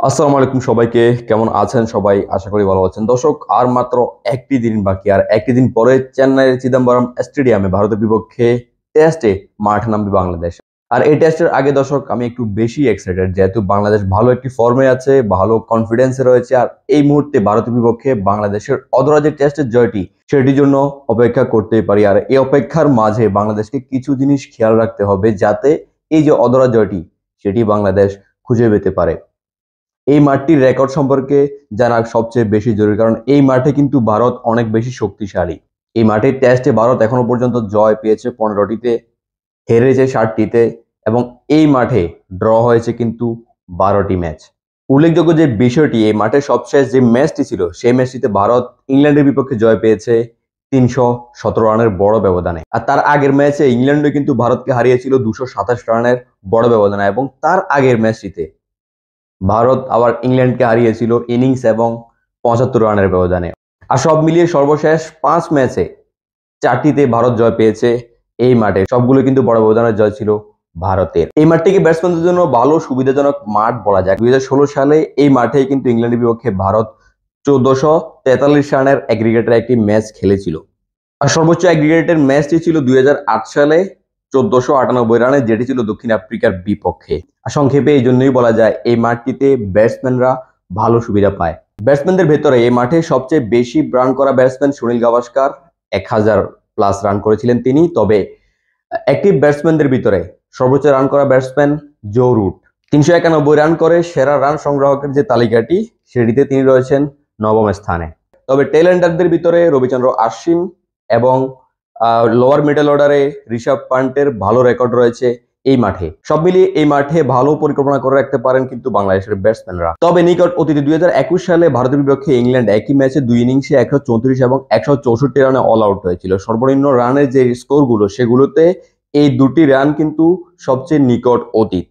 আসসালামু আলাইকুম সবাইকে। কেমন আছেন সবাই? আশা করি ভালো আছেন। দর্শক, আর মাত্র একটি দিন বাকি, আর একটি দিন পরে চেন্নাইয়ের চিদম্বরম স্টেডিয়ামে ভারতের বিপক্ষে টেস্টে মাঠে নামবে বাংলাদেশ। আর এই টেস্টের আগে দর্শক আমি একটু বেশি এক্সাইটেড, যেহেতু বাংলাদেশ ভালো একটি ফর্মে আছে, ভালো কনফিডেন্সে রয়েছে। আর এই মুহূর্তে ভারতের বিপক্ষে বাংলাদেশের অধরা যে টেস্টের জয়টি, সেটির জন্য অপেক্ষা করতেই পারি। আর এই অপেক্ষার মাঝে বাংলাদেশকে কিছু জিনিস খেয়াল রাখতে হবে, যাতে এই যে অধরা জয়টি, সেটি বাংলাদেশ খুঁজে পেতে পারে। এই মাঠটির রেকর্ড সম্পর্কে জানা সবচেয়ে বেশি জরুরি, কারণ এই মাঠে কিন্তু ভারত অনেক বেশি শক্তিশালী। এই মাঠের টেস্টে ভারত এখনো পর্যন্ত জয় পেয়েছে 15টিতে, হেরেছে 60টিতে, এবং এই মাঠে ড্র হয়েছে কিন্তু 12টি ম্যাচ। উল্লেখযোগ্য যে বিষয়টি, এই মাঠের সবশেষ যে ম্যাচটি ছিল, সেই ম্যাচটিতে ভারত ইংল্যান্ডের বিপক্ষে জয় পেয়েছে 317 রানের বড় ব্যবধানে। আর তার আগের ম্যাচে ইংল্যান্ডও কিন্তু ভারতকে হারিয়েছিল 227 রানের বড় ব্যবধানে, এবং তার আগের ম্যাচটিতে ভারত আবার ইংল্যান্ডকে হারিয়েছিল ইনিংস এবং 75 রানের ব্যবধানে। আর সব মিলিয়ে সর্বশেষ 5 ম্যাচে 4টিতে ভারত জয় পেয়েছে এই মাঠে। সবগুলো কিন্তু বড় ব্যবধানের জয় ছিল ভারতের। এই মাঠটিকে ব্যাটসম্যানদের জন্য ভালো সুবিধাজনক মাঠ বলা যায়। 2016 সালে এই মাঠেই কিন্তু ইংল্যান্ডের বিপক্ষে ভারত 1443 রানের এগ্রিগেটের একটি ম্যাচ খেলেছিল। আর সর্বোচ্চ এগ্রিগেটের ম্যাচটি ছিল 2008 সালে 1498 রানে, যেটি ছিল দক্ষিণ আফ্রিকার বিপক্ষে। আর সংক্ষেপে এই জন্যই বলা যায় এই মাঠটিতে ব্যাটসম্যানরা ভালো সুবিধা পায়। ব্যাটসম্যানদের ভেতরে এই মাঠে সবচেয়ে বেশি রান করা ব্যাটসম্যান সুনীল গাভাস্কার, 1000+ রান করেছিলেন তিনি। তবে অ্যাক্টিভ ব্যাটসম্যানদের ভিতরে সর্বোচ্চ রান করা ব্যাটসম্যান জো রুট, 391 রান করে সেরা রান সংগ্রাহকের যে তালিকাটি, সেটিতে তিনি রয়েছেন 9ম স্থানে। তবে টেলেন্ডারদের ভিতরে রবিচন্দ্র আশ্বিন এবং লোয়ার মিডল অর্ডারে ঋষভ পান্টের ভালো রেকর্ড রয়েছে এই মাঠে। সব মিলিয়ে এই মাঠে ভালো পরিকল্পনা করে রাখতে পারেন কিন্তু বাংলাদেশের ব্যাটসম্যানরা। তবে নিকট অতীতে 2021 সালে ভারতের বিপক্ষে ইংল্যান্ড একই ম্যাচে 2 ইনিংসে 134 এবং 164 রানে অল আউট হয়েছিল। সর্বনিম্ন রানের যে স্কোরগুলো, সেগুলোতে এই দুটি রান কিন্তু সবচেয়ে নিকট অতীত।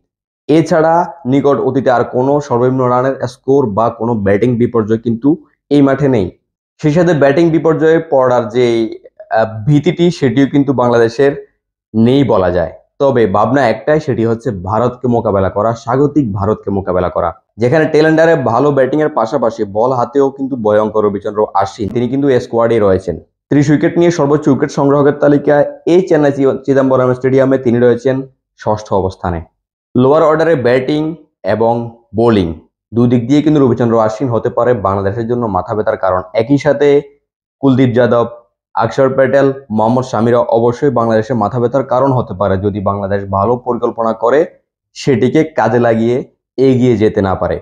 এছাড়া নিকট অতীতে আর কোনো সর্বনিম্ন রানের স্কোর বা কোনো ব্যাটিং বিপর্যয় কিন্তু এই মাঠে নেই। সেই সাথে ব্যাটিং বিপর্যয়ে পড়ার যে ভীতিটি, সেটিও কিন্তু বাংলাদেশের নেই বলা যায়। তবে ভাবনা একটাই, সেটি হচ্ছে ভারতকে মোকাবেলা করা, স্বাগতিক ভারতকে মোকাবেলা করা, যেখানে টেলেন্ডারে ভালো ব্যাটিং এর পাশাপাশি বল হাতেও কিন্তু ভয়ঙ্কর রবিচন্দ্র আশ্বিন, তিনি কিন্তু স্কোয়াডে রয়েছেন। 30 উইকেট নিয়ে সর্বোচ্চ উইকেট সংগ্রাহকের তালিকায় এই চেন্নাই চিদম্বরম স্টেডিয়ামে তিনি রয়েছেন 6ষ্ঠ অবস্থানে। লোয়ার অর্ডারে ব্যাটিং এবং বোলিং দুই দিক দিয়ে কিন্তু রবিচন্দ্র আশ্বিন হতে পারে বাংলাদেশের জন্য মাথা ব্যথার কারণ। একই সাথে কুলদীপ যাদব, অক্ষর প্যাটেল, মোহাম্মদ শামিরা অবশ্যই বাংলাদেশের মাথা ব্যথার কারণ হতে পারে, যদি বাংলাদেশ ভালো পরিকল্পনা করে সেটিকে কাজে লাগিয়ে এগিয়ে যেতে না পারে।